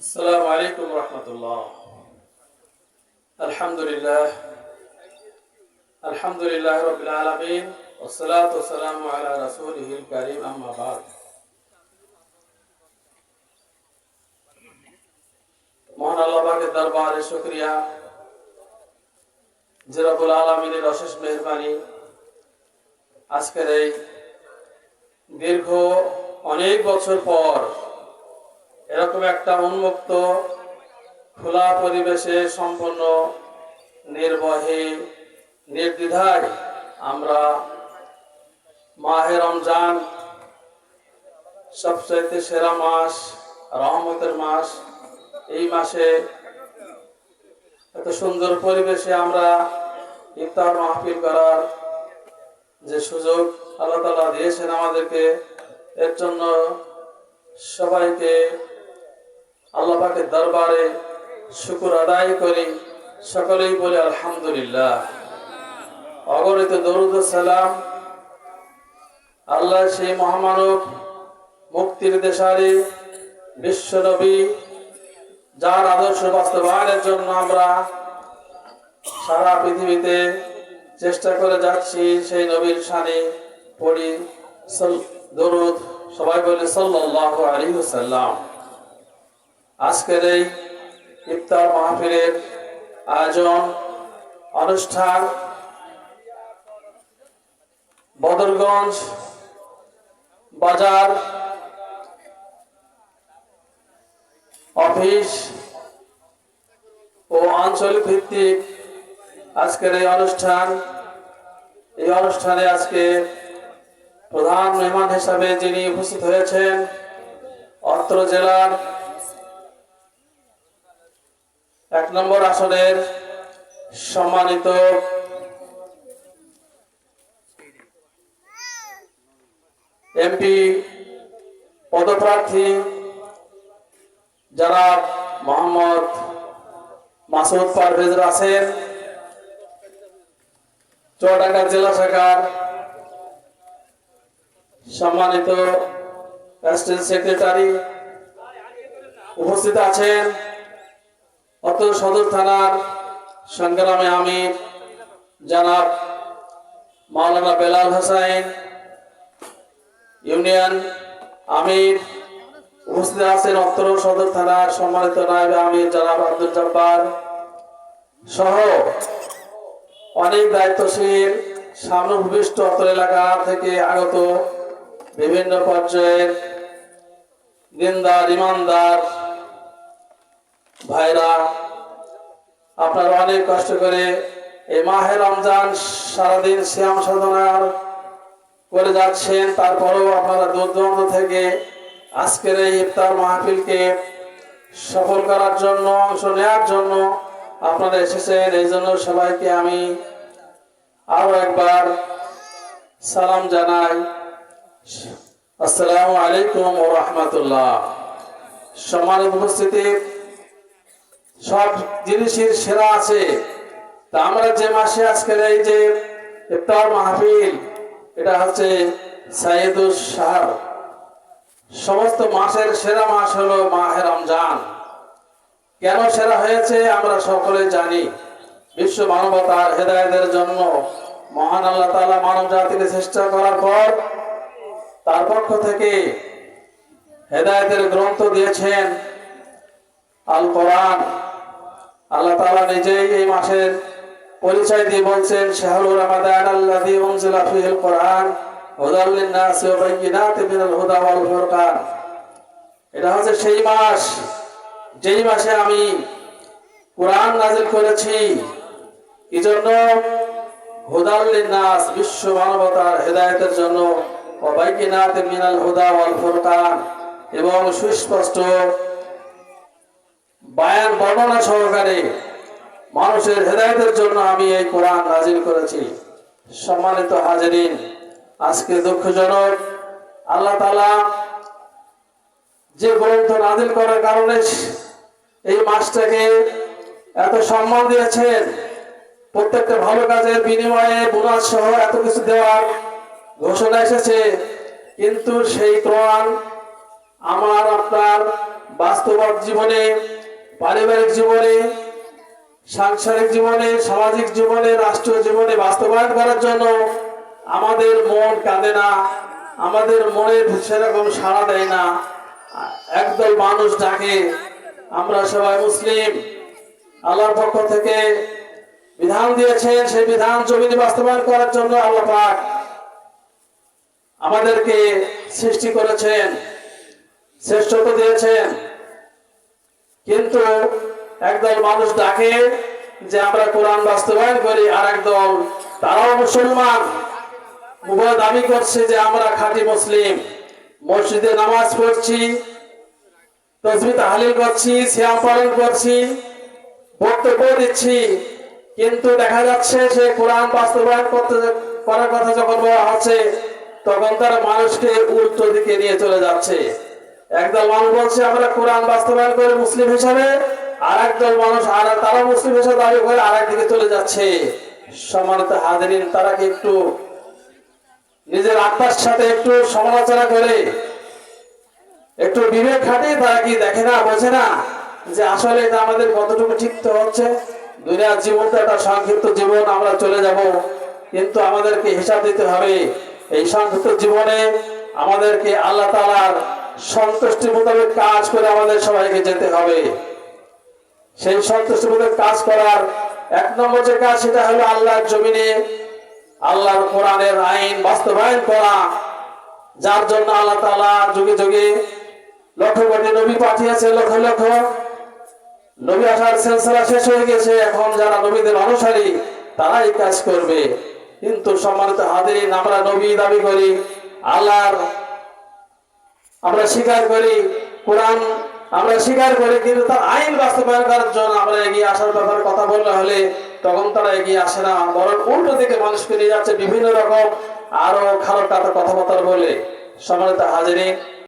السلام عليكم ورحمة الله. الحمد لله رب العالمين والصلاة والسلام على رسوله الكريم أما بعد. মহান আল্লাহ পাকের দরবারে শুকরিয়া যে রব্বুল আলামিনের অশেষ মেহেরবানি আজকের এই দীর্ঘ অনেক বছর পর এরকম একটা উন্মুক্ত খোলা পরিবেশে সম্পন্ন নির্ভয়ে নির্দ্বিধায় আমরা মাহে রমজান সবচাইতে সেরা মাস, রহমতের মাস, এই মাসে এত সুন্দর পরিবেশে আমরা ইফতার মাহফিল করার যে সুযোগ আল্লাহ তাআলা দিয়েছেন আমাদেরকে, এর জন্য সবাইকে আল্লাহ পাকের দরবারে শুকর আদায় করি। সকলেই বলে আলহামদুলিল্লাহ। অগণিত দরুদ ও সালাম আল্লাহ সেই মহামানব, মুক্তির দেশারি, বিশ্ব নবী, যার আদর্শ বাস্তবায়নের জন্য আমরা সারা পৃথিবীতে চেষ্টা করে যাচ্ছি, সেই নবীর শানে পড়ি দরুদ। সবাই বলে সাল্লাল্লাহু আলাইহি ওয়াসাল্লাম। আজকের এই ইফতার মাহফিলের আয়োজন অনুষ্ঠান বদরগঞ্জ বাজার অফিস ও আঞ্চলিক ভিত্তিক আজকের এই অনুষ্ঠানে আজকে প্রধান মেহমান হিসাবে যিনি উপস্থিত হয়েছেন, অত্র জেলার 1 নম্বর আসনের সম্মানিত এমপি পদপ্রার্থী যারা মোহাম্মদ মাসুদ পারভেজ আছেন, চুয়াডাঙ্গা জেলা শাখার সম্মানিত অ্যাসিস্ট্যান্ট সেক্রেটারি উপস্থিত আছেন, অত সদর থানার সংগ্রামে আমির জনাব মাওলানা বেলাল হোসেন, ইউনিয়ন আমির উপস্থিত আছেন, অত্র সদর থানার সম্মানিত নায়েব আমির জনাব আব্দুল জব্বার সহ অনেক দায়িত্বশীল সামনভূমিষ্ঠ অত্র এলাকা থেকে আগত বিভিন্ন পর্যায়ের দিনদার ইমানদার ভাইরা, আপনারা অনেক কষ্ট করে এই মাহে রমজান সারাদিন সিয়াম সাধনার করে যাচ্ছেন, তারপরেও আপনারা দূর দূরান্ত থেকে আজকের এই ইফতার মাহফিলকে সফল করার জন্য, অংশ নেওয়ার জন্য আপনারা এসেছেন। এই জন্য সবাইকে আমি আরো একবার সালাম জানাই। আসসালামু আলাইকুম ওয়া রাহমাতুল্লাহ। সম্মানিত উপস্থিতি, সব জিনিসের সেরা আছে। তা আমরা যে মাসে আজকের এই যে ইফতার মাহফিল, এটা হচ্ছে সাইয়্যিদুশ শাহর, সমস্ত মাসের সেরা মাস হলো মাহে রমজান। কেন সেরা হয়েছে আমরা সকলে জানি। বিশ্ব মানবতার হেদায়েতের জন্য মহান আল্লাহ তাআলা মানব জাতিকে চেষ্টা করার পর তার পক্ষ থেকে হেদায়েতের গ্রন্থ দিয়েছেন আল কোরআন। আল্লাহ তাআলা নিজেই এই মাসের পরিচয় দিয়ে বলছেন, শাহরুর রমাদান আল্লাযী উনজিলা ফীহিল কোরআন হুদাল লিন-নাসি ওয়া বাইয়িনাতিন মিনাল হুদা ওয়াল ফুরকান। এটা হচ্ছে সেই মাস যেই মাসে আমি কোরআন নাযিল করেছি। এই জন্য হুদাল লিন-নাস, বিশ্ব মানবতার হেদায়েতের জন্য, ওয়া বাইয়িনাতিন মিনাল হুদা ওয়াল ফুরকান, এবং সুস্পষ্ট বায়ান বর্ণনা সহকারে মানুষের হেদায়েতের জন্য আমি এই কোরআন নাযিল করেছি। সম্মানিত হাজিরিন, আজকে দুঃখজনক, আল্লাহ তাআলা যে গ্রন্থ নাযিল করার কারণে এই মাসটাকে এত সম্মান দিয়েছেন, প্রত্যেকটা ভালো কাজের বিনিময়ে বোনাস সহ এত কিছু দেওয়ার ঘোষণা এসেছে, কিন্তু সেই কোরআন আমার আপনার বাস্তব জীবনে, পারিবারিক জীবনে, সাংসারিক জীবনে, সামাজিক জীবনে, রাষ্ট্রীয় জীবনে বাস্তবায়ন করার জন্য আমাদের মন কাঁদে না, আমাদের মনে সেরকম সাড়া দেয় না। একদল মানুষ ডাকে, আমরা সবাই মুসলিম, আল্লাহর পক্ষ থেকে বিধান দিয়েছেন, সেই বিধান জমিনে বাস্তবায়ন করার জন্য আল্লাহ পাক আমাদেরকে সৃষ্টি করেছেন, শ্রেষ্ঠত্ব দিয়েছেন। কিন্তু একদল মানুষ ডাকে যে আমরা কোরআন বাস্তবায়ন করি, আর একদল তারাও মুসলমান, উভয় দাবি করছে যে আমরা খাঁটি মুসলিম, মসজিদে নামাজ পড়ছি, তাসবিহ তাহলিল করছি, সিয়াম পালন করছি, বক্তব্য দিচ্ছি, কিন্তু দেখা যাচ্ছে সে কোরআন বাস্তবায়ন করার কথা যখন বলা হচ্ছে তখন তারা মানুষকে উল্টো দিকে নিয়ে চলে যাচ্ছে। একদল মানুষ বলছে আমরা কোরআন বাস্তবায়ন করে মুসলিম হিসাবে, আর একদল মানুষ আর তারা মুসলিম হিসাবে দাবি করে আর একদিকে চলে যাচ্ছে। সম্মানিত হাজিরিন, তারা কি একটু নিজের আত্মার সাথে একটু সমালোচনা করে, একটু বিবেক খাটিয়ে তারা কি দেখে না, বোঝে না যে আসলে এটা আমাদের কতটুকু ঠিক তো হচ্ছে? দুনিয়ার জীবনটা একটা সংক্ষিপ্ত জীবন, আমরা চলে যাব, কিন্তু আমাদেরকে হিসাব দিতে হবে। এই সংক্ষিপ্ত জীবনে আমাদেরকে আল্লাহ তাআলার সন্তুষ্টি মোতাবেক কাজ করে আমাদের সবাইকে যেতে হবে। সেই সন্তুষ্টি মোতাবেক কাজ করার এক নম্বর যে কাজ, সেটা হলো আল্লাহর জমিনে আল্লাহর কোরআনের আইন বাস্তবায়ন করা, যার জন্য আল্লাহ তাআলা যুগে যুগে লক্ষ কোটি নবী পাঠিয়েছে, লক্ষ লক্ষ নবী আসার সিলসিলা শেষ হয়ে গেছে। এখন যারা নবীদের অনুসারী তারাই কাজ করবে। কিন্তু সম্মানিত হাজিরিন, আমরা নবী দাবি করি, আল্লাহর আমরা স্বীকার করি, কোরআন আমরা স্বীকার করি, কিন্তু তার আইন বাস্তবায়ন করার জন্য আমরা এগিয়ে আসার ব্যাপারে কথা বললে হলে তখন তারা এগিয়ে আসে না, বরং উল্টো দিকে মানুষকে নিয়ে যাচ্ছে বিভিন্ন রকম আরো খারাপ কথাবার্তা বলে। সম্মানিত হাজিরিন,